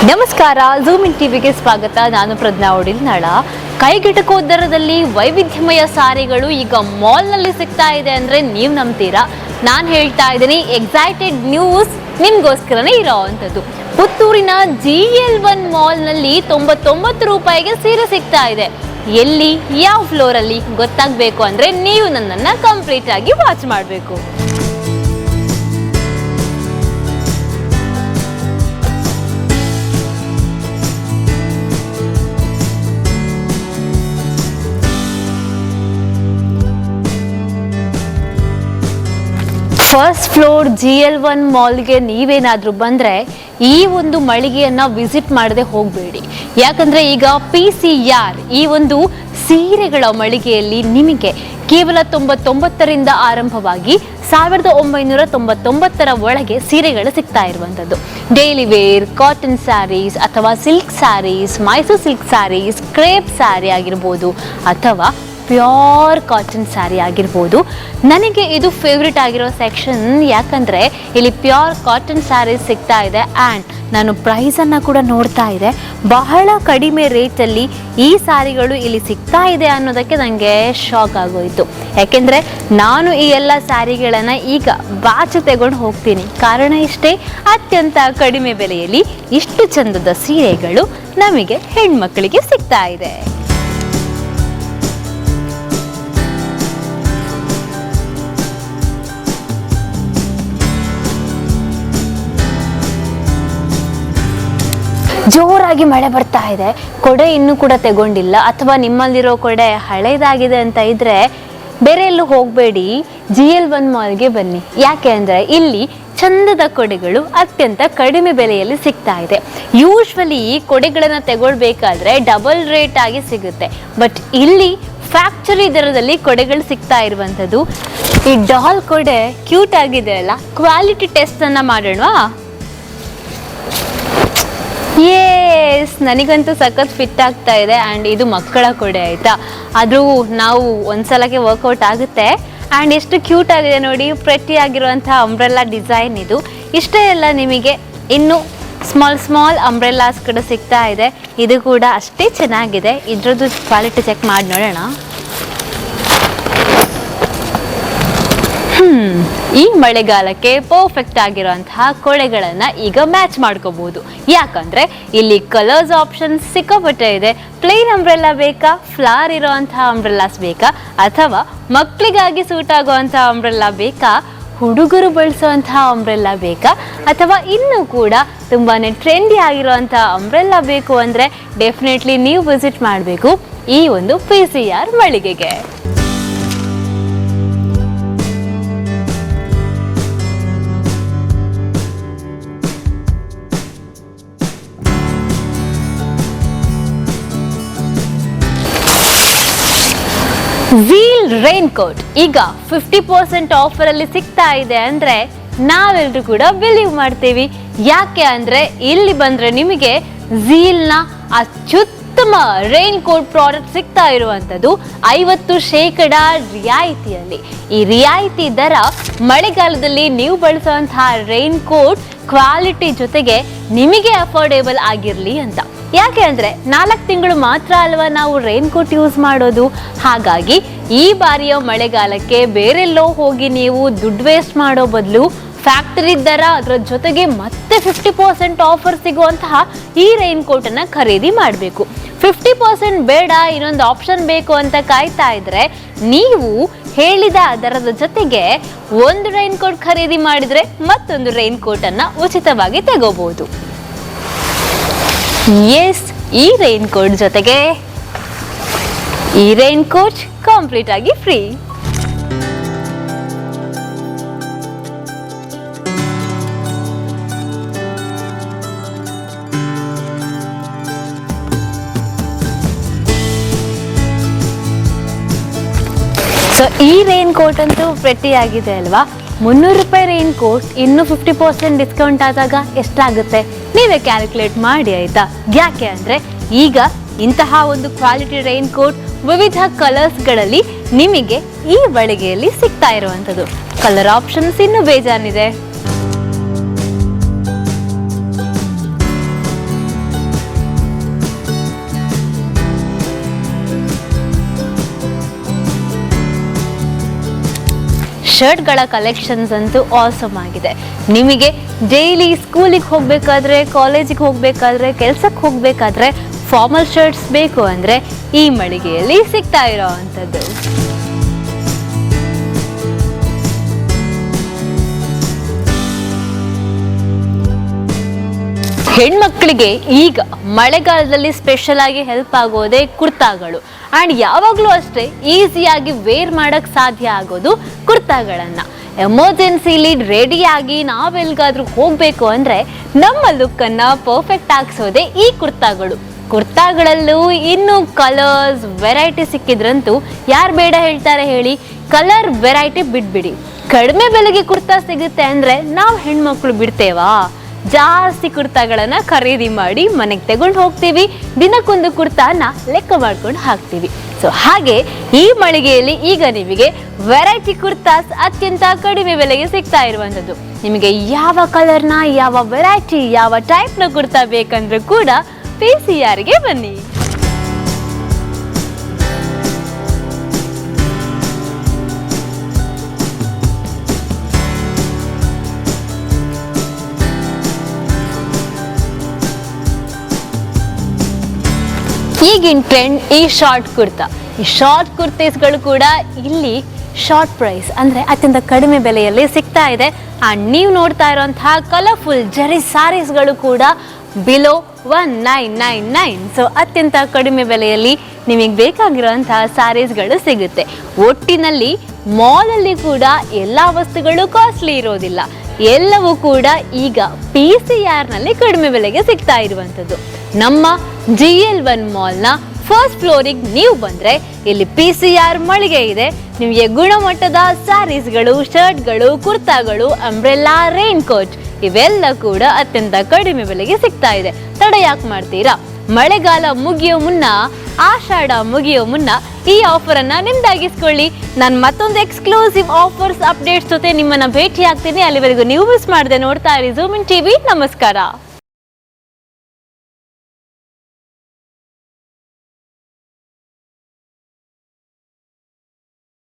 ನಮಸ್ಕಾರ, zoom in ಟಿವಿಗೆ ಸ್ವಾಗತ. ನಾನು ಪ್ರಜ್ಞಾ ಒಡಿಲ್ನಾಳ. ಕೈಗೆಟಕುವ ದರದಲ್ಲಿ ವೈವಿಧ್ಯಮಯ ಸಾರಿಗಳು ಈಗ ಮಾಲ್ನಲ್ಲಿ ಸಿಗ್ತಾ ಇದೆ ಅಂದರೆ ನೀವು ನಂಬ್ತೀರಾ? ನಾನು ಹೇಳ್ತಾ ಇದ್ದೀನಿ, ಎಕ್ಸೈಟೆಡ್ ನ್ಯೂಸ್ ನಿಮಗೋಸ್ಕರನೇ ಇರೋ ಅಂಥದ್ದು. ಪುತ್ತೂರಿನ GL1 ಮಾಲ್ನಲ್ಲಿ 99 ರೂಪಾಯಿಗೆ ಸೀರೆ ಸಿಗ್ತಾ ಇದೆ. ಎಲ್ಲಿ, ಯಾವ ಫ್ಲೋರಲ್ಲಿ ಗೊತ್ತಾಗಬೇಕು ಅಂದರೆ ನೀವು ನನ್ನನ್ನು ಕಂಪ್ಲೀಟ್ ಆಗಿ ವಾಚ್ ಮಾಡಬೇಕು. ಫಸ್ಟ್ ಫ್ಲೋರ್ GL1 ಮಾಲ್ಗೆ ನೀವೇನಾದರೂ ಬಂದರೆ ಈ ಒಂದು ಮಳಿಗೆಯನ್ನು ವಿಸಿಟ್ ಮಾಡದೆ ಹೋಗಬೇಡಿ. ಯಾಕಂದರೆ ಈಗ PCR ಈ ಒಂದು ಸೀರೆಗಳ ಮಳಿಗೆಯಲ್ಲಿ ನಿಮಗೆ ಕೇವಲ 99ರಿಂದ ಆರಂಭವಾಗಿ 1999ರ ಒಳಗೆ ಸೀರೆಗಳು ಸಿಗ್ತಾ ಇರುವಂಥದ್ದು. ಡೈಲಿ ವೇರ್, ಕಾಟನ್ ಸ್ಯಾರೀಸ್ ಅಥವಾ silk sarees, Mysuru silk sarees, crepe saree ಆಗಿರ್ಬೋದು ಅಥವಾ ಪ್ಯೂರ್ ಕಾಟನ್ ಸ್ಯಾರಿ ಆಗಿರ್ಬೋದು. ನನಗೆ ಇದು ಫೇವ್ರೆಟ್ ಆಗಿರೋ ಸೆಕ್ಷನ್, ಯಾಕಂದರೆ ಇಲ್ಲಿ ಪ್ಯೂರ್ ಕಾಟನ್ ಸ್ಯಾರೀಸ್ ಸಿಗ್ತಾ ಇದೆ. ಆ್ಯಂಡ್ ನಾನು ಪ್ರೈಸನ್ನು ಕೂಡ ನೋಡ್ತಾ ಇದೆ, ಬಹಳ ಕಡಿಮೆ ರೇಟಲ್ಲಿ ಈ ಸ್ಯಾರಿಗಳು ಇಲ್ಲಿ ಸಿಗ್ತಾ ಇದೆ ಅನ್ನೋದಕ್ಕೆ ನನಗೆ ಶಾಕ್ ಆಗೋಯಿತು. ಯಾಕೆಂದರೆ ನಾನು ಈ ಎಲ್ಲ ಸ್ಯಾರಿಗಳನ್ನು ಈಗ ಬಾಚು ತೆಗೊಂಡು ಹೋಗ್ತೀನಿ. ಕಾರಣ ಇಷ್ಟೇ, ಅತ್ಯಂತ ಕಡಿಮೆ ಬೆಲೆಯಲ್ಲಿ ಇಷ್ಟು ಚಂದದ ಸೀರೆಗಳು ನಮಗೆ ಹೆಣ್ಮಕ್ಕಳಿಗೆ ಸಿಗ್ತಾ ಇದೆ. ಜೋರಾಗಿ ಮಳೆ ಬರ್ತಾ ಇದೆ, ಕೊಡೆ ಇನ್ನೂ ಕೂಡ ತಗೊಂಡಿಲ್ಲ ಅಥವಾ ನಿಮ್ಮಲ್ಲಿರೋ ಕೊಡೆ ಹಳೇದಾಗಿದೆ ಅಂತ ಇದ್ದರೆ ಬೇರೆ ಎಲ್ಲೂ ಹೋಗಬೇಡಿ, GL1 ಮಾಲ್ಗೆ ಬನ್ನಿ. ಯಾಕೆ ಅಂದರೆ ಇಲ್ಲಿ ಚಂದದ ಕೊಡೆಗಳು ಅತ್ಯಂತ ಕಡಿಮೆ ಬೆಲೆಯಲ್ಲಿ ಸಿಗ್ತಾ ಇದೆ. ಯೂಶ್ವಲಿ ಕೊಡೆಗಳನ್ನು ತಗೊಳ್ಬೇಕಾದ್ರೆ ಡಬಲ್ ರೇಟ್ ಆಗಿ ಸಿಗುತ್ತೆ, ಬಟ್ ಇಲ್ಲಿ ಫ್ಯಾಕ್ಟರಿ ದರದಲ್ಲಿ ಕೊಡೆಗಳು ಸಿಗ್ತಾ ಇರುವಂಥದ್ದು. ಈ ಡಾಲ್ ಕೊಡೆ ಕ್ಯೂಟ್ ಆಗಿದೆ ಅಲ್ಲ, ಕ್ವಾಲಿಟಿ ಟೆಸ್ಟನ್ನು ಮಾಡೋಣವಾ? ಯೇಸ್, ನನಗಂತೂ ಸಖತ್ ಫಿಟ್ ಆಗ್ತಾ ಇದೆ. ಆ್ಯಂಡ್ ಇದು ಮಕ್ಕಳ ಕೊಡೆ ಆಯಿತಾ, ಆದರೂ ನಾವು ಒಂದ್ಸಲಕ್ಕೆ ವರ್ಕೌಟ್ ಆಗುತ್ತೆ. ಆ್ಯಂಡ್ ಎಷ್ಟು ಕ್ಯೂಟ್ ಆಗಿದೆ ನೋಡಿ, ಪ್ರೆಟ್ಟಿ ಆಗಿರುವಂಥ ಅಂಬ್ರೆಲ್ಲಾ ಡಿಸೈನ್ ಇದು. ಇಷ್ಟೇ ಎಲ್ಲ, ನಿಮಗೆ ಇನ್ನು ಸ್ಮಾಲ್ ಅಂಬ್ರೆಲ್ಲಾಸ್ ಕೂಡ ಸಿಗ್ತಾ ಇದೆ. ಇದು ಕೂಡ ಅಷ್ಟೇ ಚೆನ್ನಾಗಿದೆ. ಇದ್ರದ್ದು ಕ್ವಾಲಿಟಿ ಚೆಕ್ ಮಾಡಿ ನೋಡೋಣ. ಈ ಮಳೆಗಾಲಕ್ಕೆ ಪರ್ಫೆಕ್ಟ್ ಆಗಿರುವಂತಹ ಕೊಡೆಗಳನ್ನು ಈಗ ಮ್ಯಾಚ್ ಮಾಡ್ಕೋಬಹುದು. ಯಾಕಂದ್ರೆ ಇಲ್ಲಿ ಕಲರ್ಸ್ ಆಪ್ಷನ್ಸ್ ಸಿಕ್ಕಾಪಟ್ಟೆ ಇದೆ. ಪ್ಲೇನ್ ಅಂಬ್ರೆಲ್ಲಾ ಬೇಕಾ, ಫ್ಲವರ್ ಇರೋವಂತಹ ಅಂಬ್ರೆಲ್ಲಾಸ್ ಬೇಕಾ, ಅಥವಾ ಮಕ್ಕಳಿಗಾಗಿ ಸೂಟ್ ಆಗುವಂತಹ ಅಂಬ್ರೆಲ್ಲಾ ಬೇಕಾ, ಹುಡುಗರು ಬಳಸುವಂತಹ ಅಂಬ್ರೆಲ್ಲಾ ಬೇಕಾ, ಅಥವಾ ಇನ್ನೂ ಕೂಡ ತುಂಬಾನೇ ಟ್ರೆಂಡಿ ಆಗಿರುವಂತಹ ಅಂಬ್ರೆಲ್ಲಾ ಬೇಕು ಅಂದರೆ ಡೆಫಿನೆಟ್ಲಿ ನೀವು ವಿಸಿಟ್ ಮಾಡಬೇಕು ಈ ಒಂದು PCR ಮಳಿಗೆಗೆ. ವೀಲ್ ರೈನ್ ಕೋಟ್ ಈಗ 50% ಆಫರಲ್ಲಿ ಸಿಗ್ತಾ ಇದೆ ಅಂದರೆ ನಾವೆಲ್ಲರೂ ಕೂಡ ಬಿಲೀವ್ ಮಾಡ್ತೀವಿ. ಯಾಕೆ ಅಂದರೆ ಇಲ್ಲಿ ಬಂದರೆ ನಿಮಗೆ ಝೀಲ್ನ ಅತ್ಯುತ್ತಮ ರೈನ್ ಕೋಟ್ ಪ್ರಾಡಕ್ಟ್ ಸಿಗ್ತಾ ಇರುವಂಥದ್ದು 50% ರಿಯಾಯಿತಿಯಲ್ಲಿ. ಈ ರಿಯಾಯಿತಿ ದರ ಮಳೆಗಾಲದಲ್ಲಿ ನೀವು ಬಳಸುವಂತಹ ರೈನ್ ಕೋಟ್ ಕ್ವಾಲಿಟಿ ಜೊತೆಗೆ ನಿಮಗೆ ಅಫೋರ್ಡೇಬಲ್ ಆಗಿರಲಿ ಅಂತ. ಯಾಕೆ ಅಂದರೆ 4 ತಿಂಗಳು ಮಾತ್ರ ಅಲ್ವಾ ನಾವು ರೈನ್ ಕೋಟ್ ಯೂಸ್ ಮಾಡೋದು. ಹಾಗಾಗಿ ಈ ಬಾರಿಯ ಮಳೆಗಾಲಕ್ಕೆ ಬೇರೆಲ್ಲೋ ಹೋಗಿ ನೀವು ದುಡ್ಡು ವೇಸ್ಟ್ ಮಾಡೋ ಬದಲು ಫ್ಯಾಕ್ಟರಿ ದರ ಅದರ ಜೊತೆಗೆ ಮತ್ತೆ 50% ಆಫರ್ ಸಿಗುವಂತಹ ಈ ರೈನ್ ಕೋಟನ್ನು ಖರೀದಿ ಮಾಡಬೇಕು. 50% ಬೇಡ, ಇನ್ನೊಂದು ಆಪ್ಷನ್ ಬೇಕು ಅಂತ ಕಾಯ್ತಾ ಇದ್ರೆ ನೀವು ಹೇಳಿದ ದರದ ಜೊತೆಗೆ ಒಂದು ರೈನ್ ಕೋಟ್ ಖರೀದಿ ಮಾಡಿದರೆ ಮತ್ತೊಂದು ರೈನ್ ಕೋಟನ್ನು ಉಚಿತವಾಗಿ ತಗೋಬಹುದು. ಎಸ್, ಈ ರೈನ್ ಕೋಟ್ ಜೊತೆಗೆ ಈ ರೈನ್ ಕೋಟ್ ಕಂಪ್ಲೀಟ್ ಆಗಿ ಫ್ರೀ. ಸೊ ಈ ರೈನ್ ಕೋಟ್ ಅಂತೂ ಪ್ರೆಟ್ಟಿ ಆಗಿದೆ ಅಲ್ವಾ? 300 ರೂಪಾಯಿ ರೈನ್ ಕೋಟ್ ಇನ್ನು 50% ಡಿಸ್ಕೌಂಟ್ ಆದಾಗ ಎಷ್ಟಾಗುತ್ತೆ ನೀವೇ ಕ್ಯಾಲ್ಕುಲೇಟ್ ಮಾಡಿ ಆಯ್ತಾ. ಯಾಕೆ ಅಂದರೆ ಈಗ ಇಂತಹ ಒಂದು ಕ್ವಾಲಿಟಿ ರೈನ್ ಕೋಟ್ ವಿವಿಧ ಕಲರ್ಸ್ಗಳಲ್ಲಿ ನಿಮಗೆ ಈ ಮಳಿಗೆಯಲ್ಲಿ ಸಿಗ್ತಾ ಇರುವಂಥದ್ದು. ಕಲರ್ ಆಪ್ಷನ್ಸ್ ಇನ್ನೂ ಬೇಜಾನಿದೆ. ಶರ್ಟ್ಗಳ ಕಲೆಕ್ಷನ್ಸ್ ಅಂತೂ ಆಸಮ್ ಆಗಿದೆ. ನಿಮಗೆ ಡೈಲಿ ಸ್ಕೂಲಿಗೆ ಹೋಗಬೇಕಾದ್ರೆ, ಕಾಲೇಜಿಗೆ ಹೋಗಬೇಕಾದ್ರೆ, ಕೆಲಸಕ್ಕೆ ಹೋಗಬೇಕಾದ್ರೆ ಫಾರ್ಮಲ್ ಶರ್ಟ್ಸ್ ಬೇಕು ಅಂದರೆ ಈ ಮಳಿಗೆಯಲ್ಲಿ ಸಿಗ್ತಾ ಇರೋ ಅಂಥದ್ದು. ಹೆಣ್ಮಕ್ಳಿಗೆ ಈಗ ಮಳೆಗಾಲದಲ್ಲಿ ಸ್ಪೆಷಲ್ ಆಗಿ ಹೆಲ್ಪ್ ಆಗೋದೇ ಕುರ್ತಾಗಳು. ಆ್ಯಂಡ್ ಯಾವಾಗಲೂ ಅಷ್ಟೇ ಈಸಿಯಾಗಿ ವೇರ್ ಮಾಡೋಕ್ಕೆ ಸಾಧ್ಯ ಆಗೋದು ಕುರ್ತಾಗಳನ್ನು. ಎಮರ್ಜೆನ್ಸಿಲಿ ರೆಡಿಯಾಗಿ ನಾವೆಲ್ಗಾದ್ರೂ ಹೋಗಬೇಕು ಅಂದರೆ ನಮ್ಮ ಲುಕ್ಕನ್ನು ಪರ್ಫೆಕ್ಟ್ ಆಗಿಸೋದೇ ಈ ಕುರ್ತಾಗಳಲ್ಲೂ ಇನ್ನೂ ಕಲರ್ಸ್ ವೆರೈಟಿ ಸಿಕ್ಕಿದ್ರಂತೂ ಯಾರು ಬೇಡ ಹೇಳ್ತಾರೆ ಹೇಳಿ. ಕಲರ್ ವೆರೈಟಿ ಬಿಟ್ಬಿಡಿ, ಕಡಿಮೆ ಬೆಲೆಗೆ ಕುರ್ತಾ ಸಿಗುತ್ತೆ ಅಂದರೆ ನಾವು ಹೆಣ್ಮಕ್ಳು ಬಿಡ್ತೇವಾ? ಜಾಸ್ತಿ ಕುರ್ತಾಗಳನ್ನು ಖರೀದಿ ಮಾಡಿ ಮನೆಗೆ ತಗೊಂಡು ಹೋಗ್ತೀವಿ, ದಿನಕ್ಕೊಂದು ಕುರ್ತಾನ ಲೆಕ್ಕ ಮಾಡ್ಕೊಂಡು ಹಾಕ್ತೀವಿ. ಸೊ ಹಾಗೆ ಈ ಮಳಿಗೆಯಲ್ಲಿ ಈಗ ನಿಮಗೆ ವೆರೈಟಿ ಕುರ್ತಾಸ್ ಅತ್ಯಂತ ಕಡಿಮೆ ಬೆಲೆಗೆ ಸಿಗ್ತಾ ಇರುವಂಥದ್ದು. ನಿಮಗೆ ಯಾವ ಕಲರ್ನ, ಯಾವ ವೆರೈಟಿ, ಯಾವ ಟೈಪ್ನ ಕುರ್ತಾ ಬೇಕಂದ್ರೂ ಕೂಡ PCRಗೆ ಬನ್ನಿ. ಈಗಿನ ಟ್ರೆಂಡ್ ಈ ಶಾರ್ಟ್ ಕುರ್ತೀಸ್ಗಳು ಕೂಡ ಇಲ್ಲಿ ಶಾರ್ಟ್ ಪ್ರೈಸ್ ಅಂದರೆ ಅತ್ಯಂತ ಕಡಿಮೆ ಬೆಲೆಯಲ್ಲಿ ಸಿಗ್ತಾ ಇದೆ. ಆ್ಯಂಡ್ ನೀವು ನೋಡ್ತಾ ಇರೋಂತಹ ಕಲರ್ಫುಲ್ ಜರಿ ಸ್ಯಾರೀಸ್ಗಳು ಕೂಡ ಬಿಲೋ 1999. ಸೊ ಅತ್ಯಂತ ಕಡಿಮೆ ಬೆಲೆಯಲ್ಲಿ ನಿಮಗೆ ಬೇಕಾಗಿರೋಂತಹ ಸ್ಯಾರೀಸ್ಗಳು ಸಿಗುತ್ತೆ. ಒಟ್ಟಿನಲ್ಲಿ ಮಾಲಲ್ಲಿ ಕೂಡ ಎಲ್ಲ ವಸ್ತುಗಳು ಕಾಸ್ಟ್ಲಿ ಇರೋದಿಲ್ಲ, ಎಲ್ಲವೂ ಕೂಡ ಈಗ PCRನಲ್ಲಿ ಕಡಿಮೆ ಬೆಲೆಗೆ ಸಿಗ್ತಾ ಇರುವಂಥದ್ದು. ನಮ್ಮ GL1 ಮಾಲ್ನ ಫಸ್ಟ್ ಫ್ಲೋರಿಗೆ ನೀವು ಬಂದರೆ ಇಲ್ಲಿ PCR ಮಳಿಗೆ ಇದೆ. ನಿಮಗೆ ಗುಣಮಟ್ಟದ ಸ್ಯಾರೀಸ್ಗಳು, ಶರ್ಟ್ಗಳು, ಕುರ್ತಾಗಳು, ಅಂಬ್ರೆಲ್ಲಾ, ರೈನ್ ಕೋಟ್ ಇವೆಲ್ಲ ಕೂಡ ಅತ್ಯಂತ ಕಡಿಮೆ ಬೆಲೆಗೆ ಸಿಗ್ತಾ ಇದೆ. ತಡ ಯಾಕೆ ಮಾಡ್ತೀರಾ? ಮಳೆಗಾಲ ಮುಗಿಯೋ ಮುನ್ನ, ಆಷಾಢ ಮುಗಿಯೋ ಮುನ್ನ ಈ ಆಫರನ್ನು ನಿಮ್ದಾಗಿಸ್ಕೊಳ್ಳಿ. ನಾನು ಮತ್ತೊಂದು ಎಕ್ಸ್ಕ್ಲೂಸಿವ್ ಆಫರ್ಸ್ ಅಪ್ಡೇಟ್ಸ್ ಜೊತೆ ನಿಮ್ಮನ್ನು ಭೇಟಿ ಆಗ್ತೀನಿ. ಅಲ್ಲಿವರೆಗೂ ನೀವು ಮಿಸ್ ಮಾಡದೆ ನೋಡ್ತಾ ಇರಿ ಝೂಮ್ ಇನ್ TV. ನಮಸ್ಕಾರ.